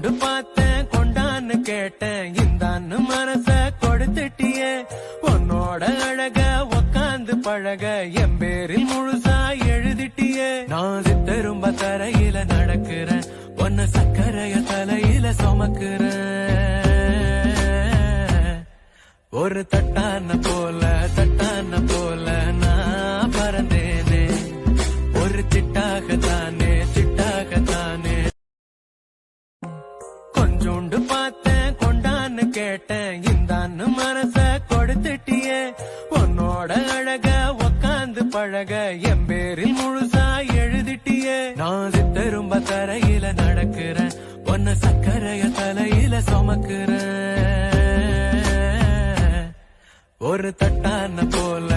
கொஞ்சோண்டு பார்த்தேன் கொண்டான்னு கேட்டேன் இந்தான்னு மனச கொடுத்துட்டியே உன்னோட அழக உக்காந்து பழக என் பேரில் முழுசா எழுதிட்டியே நான் சித்தரும்ப தரையில நடக்கிறேன் பொன்ன சக்கரைய தலையில சுமக்கிறேன் ஒரு தட்டான போல நான் பறந்தேனே ஒரு சிட்டாகத்தானே கொஞ்சோண்டு பார்த்தேன் கொண்டான்னு கேட்டேன் இந்தான்னு மனச கொடுத்துட்டியே உன்னோட அழக உக்காந்து பழக என் பேரில் முழுசா எழுதிட்டியே நான் சித்தரும்ப தரையில நடக்கிறேன் பொன்ன சக்கரைய தலையில சுமக்கிறேன் ஒரு தட்டான போல